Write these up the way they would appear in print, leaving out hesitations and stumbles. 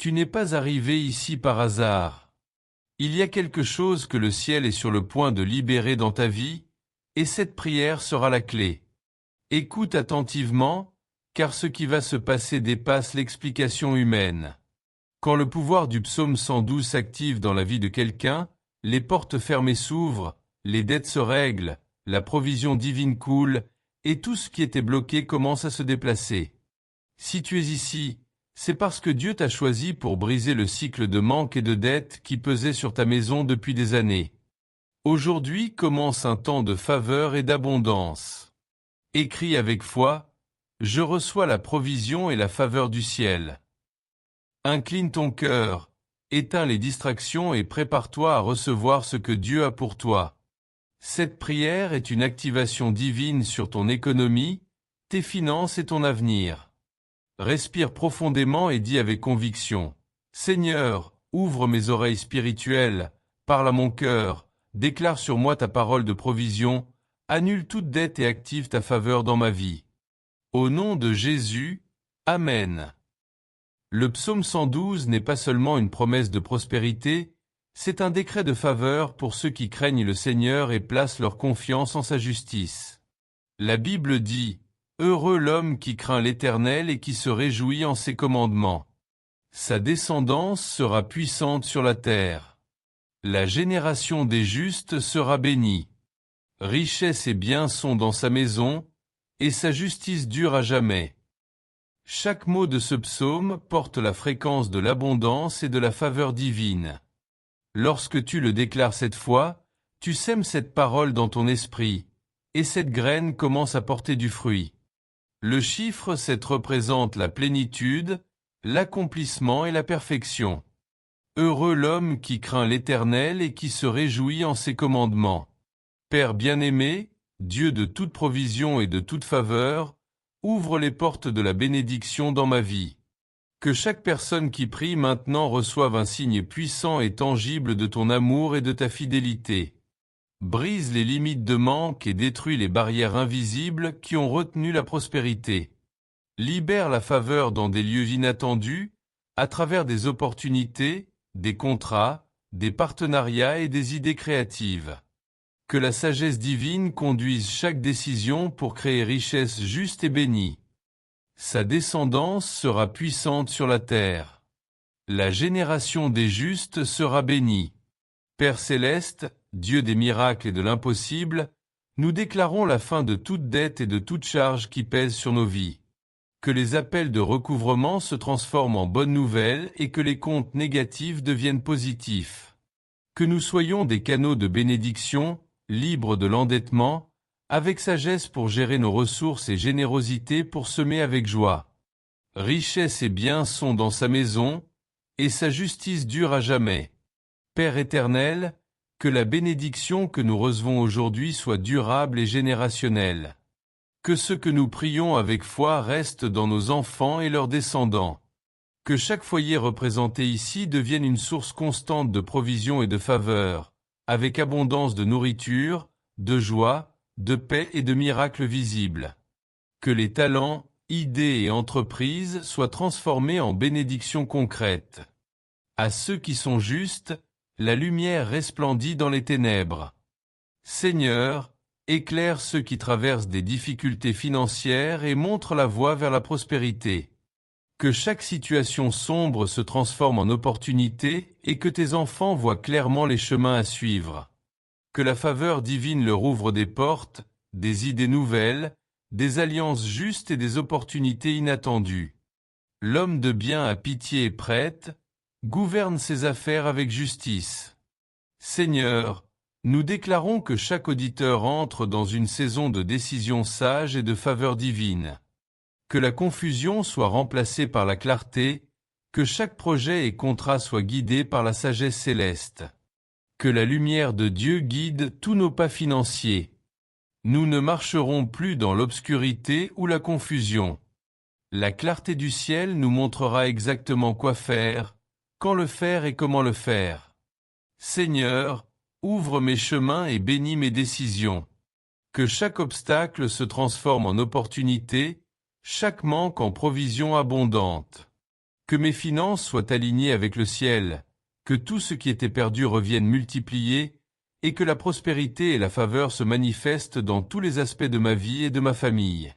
Tu n'es pas arrivé ici par hasard. Il y a quelque chose que le ciel est sur le point de libérer dans ta vie, et cette prière sera la clé. Écoute attentivement, car ce qui va se passer dépasse l'explication humaine. Quand le pouvoir du psaume 112 s'active dans la vie de quelqu'un, les portes fermées s'ouvrent, les dettes se règlent, la provision divine coule, et tout ce qui était bloqué commence à se déplacer. Si tu es ici, c'est parce que Dieu t'a choisi pour briser le cycle de manque et de dette qui pesait sur ta maison depuis des années. Aujourd'hui commence un temps de faveur et d'abondance. Écris avec foi, je reçois la provision et la faveur du ciel. Incline ton cœur, éteins les distractions et prépare-toi à recevoir ce que Dieu a pour toi. Cette prière est une activation divine sur ton économie, tes finances et ton avenir. Respire profondément et dis avec conviction, « Seigneur, ouvre mes oreilles spirituelles, parle à mon cœur, déclare sur moi ta parole de provision, annule toute dette et active ta faveur dans ma vie. » Au nom de Jésus, Amen. Le psaume 112 n'est pas seulement une promesse de prospérité, c'est un décret de faveur pour ceux qui craignent le Seigneur et placent leur confiance en sa justice. La Bible dit, « Heureux l'homme qui craint l'Éternel et qui se réjouit en ses commandements. Sa descendance sera puissante sur la terre. La génération des justes sera bénie. Richesse et biens sont dans sa maison, et sa justice dure à jamais. » Chaque mot de ce psaume porte la fréquence de l'abondance et de la faveur divine. Lorsque tu le déclares cette fois, tu sèmes cette parole dans ton esprit, et cette graine commence à porter du fruit. Le chiffre 7 représente la plénitude, l'accomplissement et la perfection. Heureux l'homme qui craint l'Éternel et qui se réjouit en ses commandements. Père bien-aimé, Dieu de toute provision et de toute faveur, ouvre les portes de la bénédiction dans ma vie. Que chaque personne qui prie maintenant reçoive un signe puissant et tangible de ton amour et de ta fidélité. Brise les limites de manque et détruis les barrières invisibles qui ont retenu la prospérité. Libère la faveur dans des lieux inattendus, à travers des opportunités, des contrats, des partenariats et des idées créatives. Que la sagesse divine conduise chaque décision pour créer richesse juste et bénie. Sa descendance sera puissante sur la terre. La génération des justes sera bénie. Père céleste, Dieu des miracles et de l'impossible, nous déclarons la fin de toute dette et de toute charge qui pèse sur nos vies. Que les appels de recouvrement se transforment en bonnes nouvelles et que les comptes négatifs deviennent positifs. Que nous soyons des canaux de bénédiction, libres de l'endettement, avec sagesse pour gérer nos ressources et générosité pour semer avec joie. Richesse et biens sont dans sa maison, et sa justice dure à jamais. Père éternel, que la bénédiction que nous recevons aujourd'hui soit durable et générationnelle. Que ce que nous prions avec foi reste dans nos enfants et leurs descendants. Que chaque foyer représenté ici devienne une source constante de provision et de faveur, avec abondance de nourriture, de joie, de paix et de miracles visibles. Que les talents, idées et entreprises soient transformés en bénédictions concrètes. À ceux qui sont justes, la lumière resplendit dans les ténèbres. Seigneur, éclaire ceux qui traversent des difficultés financières et montre la voie vers la prospérité. Que chaque situation sombre se transforme en opportunité et que tes enfants voient clairement les chemins à suivre. Que la faveur divine leur ouvre des portes, des idées nouvelles, des alliances justes et des opportunités inattendues. L'homme de bien a pitié et prête, gouverne ses affaires avec justice. Seigneur, nous déclarons que chaque auditeur entre dans une saison de décision sage et de faveur divine. Que la confusion soit remplacée par la clarté, que chaque projet et contrat soit guidé par la sagesse céleste. Que la lumière de Dieu guide tous nos pas financiers. Nous ne marcherons plus dans l'obscurité ou la confusion. La clarté du ciel nous montrera exactement quoi faire, quand le faire et comment le faire. Seigneur, ouvre mes chemins et bénis mes décisions. Que chaque obstacle se transforme en opportunité, chaque manque en provision abondante. Que mes finances soient alignées avec le ciel, que tout ce qui était perdu revienne multiplié, et que la prospérité et la faveur se manifestent dans tous les aspects de ma vie et de ma famille.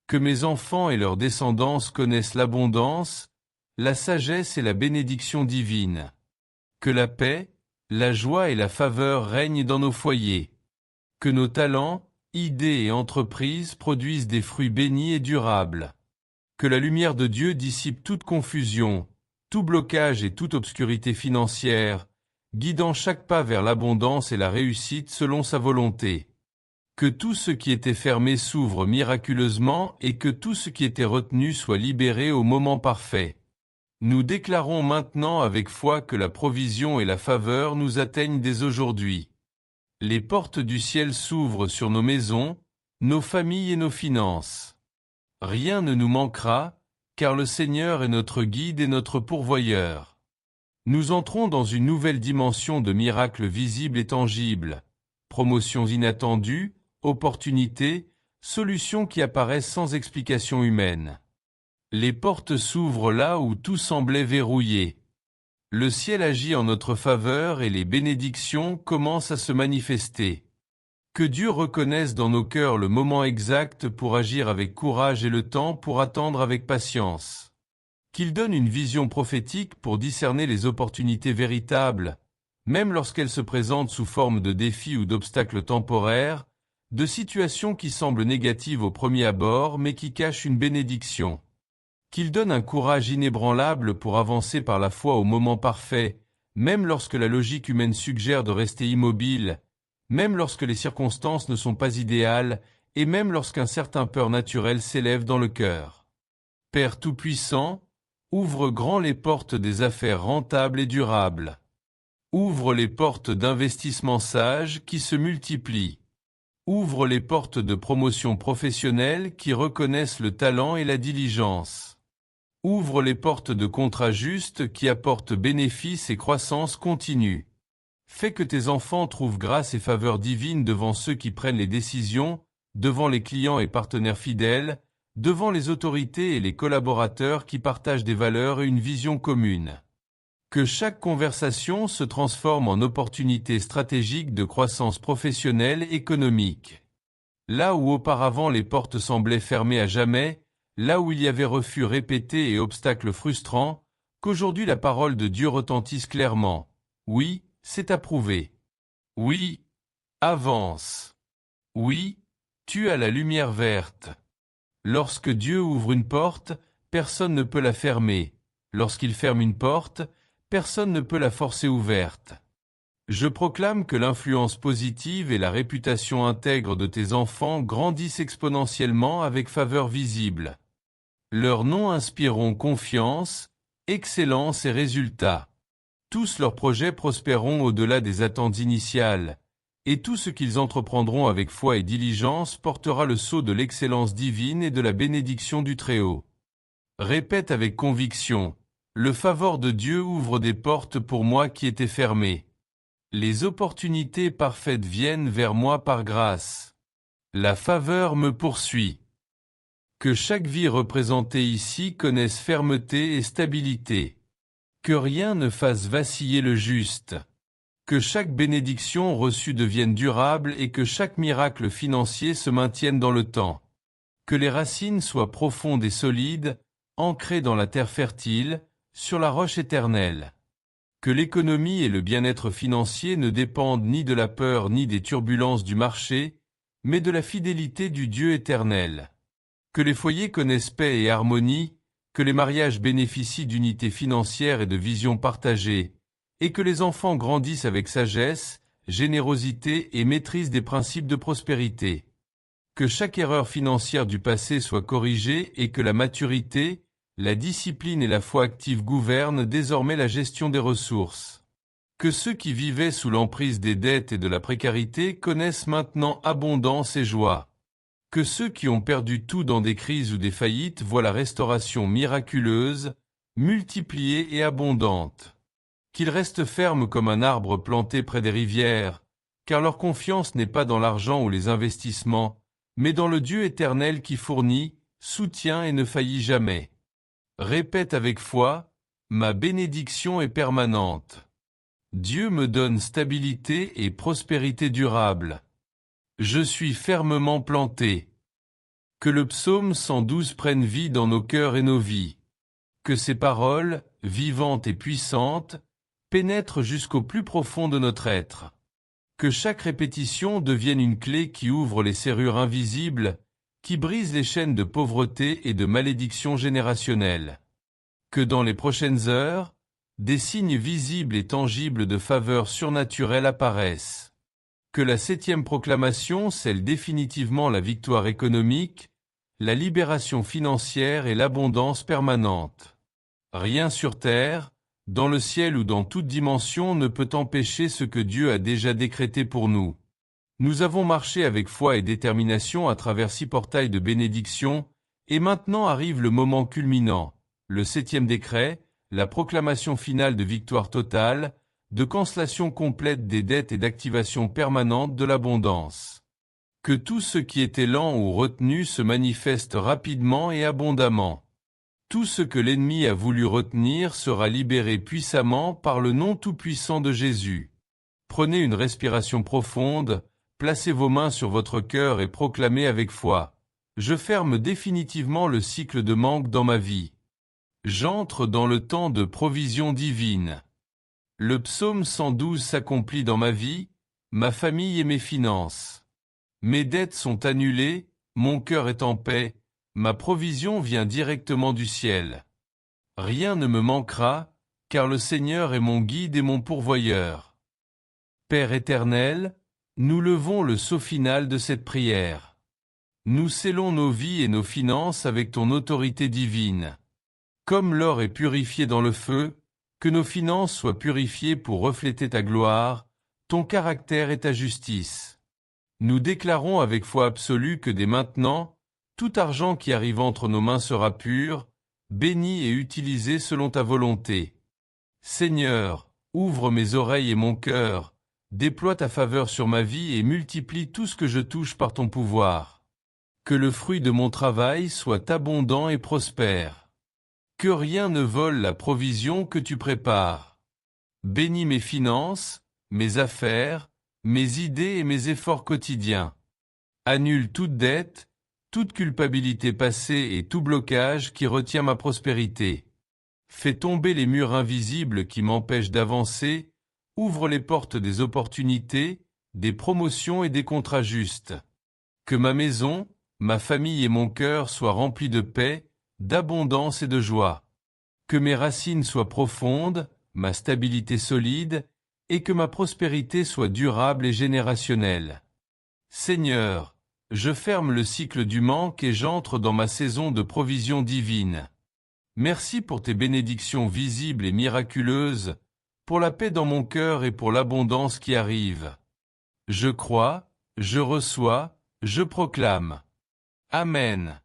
Que mes enfants et leurs descendants connaissent l'abondance, la sagesse et la bénédiction divine. Que la paix, la joie et la faveur règnent dans nos foyers. Que nos talents, idées et entreprises produisent des fruits bénis et durables. Que la lumière de Dieu dissipe toute confusion, tout blocage et toute obscurité financière, guidant chaque pas vers l'abondance et la réussite selon sa volonté. Que tout ce qui était fermé s'ouvre miraculeusement et que tout ce qui était retenu soit libéré au moment parfait. Nous déclarons maintenant avec foi que la provision et la faveur nous atteignent dès aujourd'hui. Les portes du ciel s'ouvrent sur nos maisons, nos familles et nos finances. Rien ne nous manquera, car le Seigneur est notre guide et notre pourvoyeur. Nous entrons dans une nouvelle dimension de miracles visibles et tangibles, promotions inattendues, opportunités, solutions qui apparaissent sans explication humaine. Les portes s'ouvrent là où tout semblait verrouillé. Le ciel agit en notre faveur et les bénédictions commencent à se manifester. Que Dieu reconnaisse dans nos cœurs le moment exact pour agir avec courage et le temps pour attendre avec patience. Qu'il donne une vision prophétique pour discerner les opportunités véritables, même lorsqu'elles se présentent sous forme de défis ou d'obstacles temporaires, de situations qui semblent négatives au premier abord mais qui cachent une bénédiction. Qu'il donne un courage inébranlable pour avancer par la foi au moment parfait, même lorsque la logique humaine suggère de rester immobile, même lorsque les circonstances ne sont pas idéales, et même lorsqu'un certain peur naturelle s'élève dans le cœur. Père Tout-Puissant, ouvre grand les portes des affaires rentables et durables. Ouvre les portes d'investissements sages qui se multiplient. Ouvre les portes de promotion professionnelle qui reconnaissent le talent et la diligence. Ouvre les portes de contrats justes qui apportent bénéfices et croissance continue. Fais que tes enfants trouvent grâce et faveur divine devant ceux qui prennent les décisions, devant les clients et partenaires fidèles, devant les autorités et les collaborateurs qui partagent des valeurs et une vision commune. Que chaque conversation se transforme en opportunité stratégique de croissance professionnelle et économique. Là où auparavant les portes semblaient fermées à jamais, là où il y avait refus répétés et obstacles frustrants, qu'aujourd'hui la parole de Dieu retentisse clairement. Oui, c'est approuvé. Oui, avance. Oui, tu as la lumière verte. Lorsque Dieu ouvre une porte, personne ne peut la fermer. Lorsqu'il ferme une porte, personne ne peut la forcer ouverte. Je proclame que l'influence positive et la réputation intègre de tes enfants grandissent exponentiellement avec faveur visible. Leurs noms inspireront confiance, excellence et résultats. Tous leurs projets prospéreront au-delà des attentes initiales, et tout ce qu'ils entreprendront avec foi et diligence portera le sceau de l'excellence divine et de la bénédiction du Très-Haut. Répète avec conviction, le favor de Dieu ouvre des portes pour moi qui étaient fermées. Les opportunités parfaites viennent vers moi par grâce. La faveur me poursuit. Que chaque vie représentée ici connaisse fermeté et stabilité. Que rien ne fasse vaciller le juste. Que chaque bénédiction reçue devienne durable et que chaque miracle financier se maintienne dans le temps. Que les racines soient profondes et solides, ancrées dans la terre fertile, sur la roche éternelle. Que l'économie et le bien-être financier ne dépendent ni de la peur ni des turbulences du marché, mais de la fidélité du Dieu éternel. Que les foyers connaissent paix et harmonie, que les mariages bénéficient d'unité financière et de vision partagée, et que les enfants grandissent avec sagesse, générosité et maîtrise des principes de prospérité. Que chaque erreur financière du passé soit corrigée et que la maturité, la discipline et la foi active gouvernent désormais la gestion des ressources. Que ceux qui vivaient sous l'emprise des dettes et de la précarité connaissent maintenant abondance et joie. Que ceux qui ont perdu tout dans des crises ou des faillites voient la restauration miraculeuse, multipliée et abondante. Qu'ils restent fermes comme un arbre planté près des rivières, car leur confiance n'est pas dans l'argent ou les investissements, mais dans le Dieu éternel qui fournit, soutient et ne faillit jamais. Répète avec foi, ma bénédiction est permanente. Dieu me donne stabilité et prospérité durable. Je suis fermement planté. Que le psaume 112 prenne vie dans nos cœurs et nos vies. Que ces paroles, vivantes et puissantes, pénètrent jusqu'au plus profond de notre être. Que chaque répétition devienne une clé qui ouvre les serrures invisibles, qui brise les chaînes de pauvreté et de malédiction générationnelle. Que dans les prochaines heures, des signes visibles et tangibles de faveur surnaturelle apparaissent. Que la 7e proclamation scelle définitivement la victoire économique, la libération financière et l'abondance permanente. Rien sur terre, dans le ciel ou dans toute dimension ne peut empêcher ce que Dieu a déjà décrété pour nous. Nous avons marché avec foi et détermination à travers 6 portails de bénédiction, et maintenant arrive le moment culminant, le 7e décret, la proclamation finale de victoire totale, de cancellation complète des dettes et d'activation permanente de l'abondance. Que tout ce qui était lent ou retenu se manifeste rapidement et abondamment. Tout ce que l'ennemi a voulu retenir sera libéré puissamment par le nom tout-puissant de Jésus. Prenez une respiration profonde, placez vos mains sur votre cœur et proclamez avec foi. Je ferme définitivement le cycle de manque dans ma vie. J'entre dans le temps de provision divine. Le psaume 112 s'accomplit dans ma vie, ma famille et mes finances. Mes dettes sont annulées, mon cœur est en paix, ma provision vient directement du ciel. Rien ne me manquera, car le Seigneur est mon guide et mon pourvoyeur. Père éternel, nous levons le sceau final de cette prière. Nous scellons nos vies et nos finances avec ton autorité divine. Comme l'or est purifié dans le feu, que nos finances soient purifiées pour refléter ta gloire, ton caractère et ta justice. Nous déclarons avec foi absolue que dès maintenant, tout argent qui arrive entre nos mains sera pur, béni et utilisé selon ta volonté. Seigneur, ouvre mes oreilles et mon cœur, déploie ta faveur sur ma vie et multiplie tout ce que je touche par ton pouvoir. Que le fruit de mon travail soit abondant et prospère. Que rien ne vole la provision que tu prépares. Bénis mes finances, mes affaires, mes idées et mes efforts quotidiens. Annule toute dette, toute culpabilité passée et tout blocage qui retient ma prospérité. Fais tomber les murs invisibles qui m'empêchent d'avancer, ouvre les portes des opportunités, des promotions et des contrats justes. Que ma maison, ma famille et mon cœur soient remplis de paix, d'abondance et de joie. Que mes racines soient profondes, ma stabilité solide, et que ma prospérité soit durable et générationnelle. Seigneur, je ferme le cycle du manque et j'entre dans ma saison de provision divine. Merci pour tes bénédictions visibles et miraculeuses, pour la paix dans mon cœur et pour l'abondance qui arrive. Je crois, je reçois, je proclame. Amen.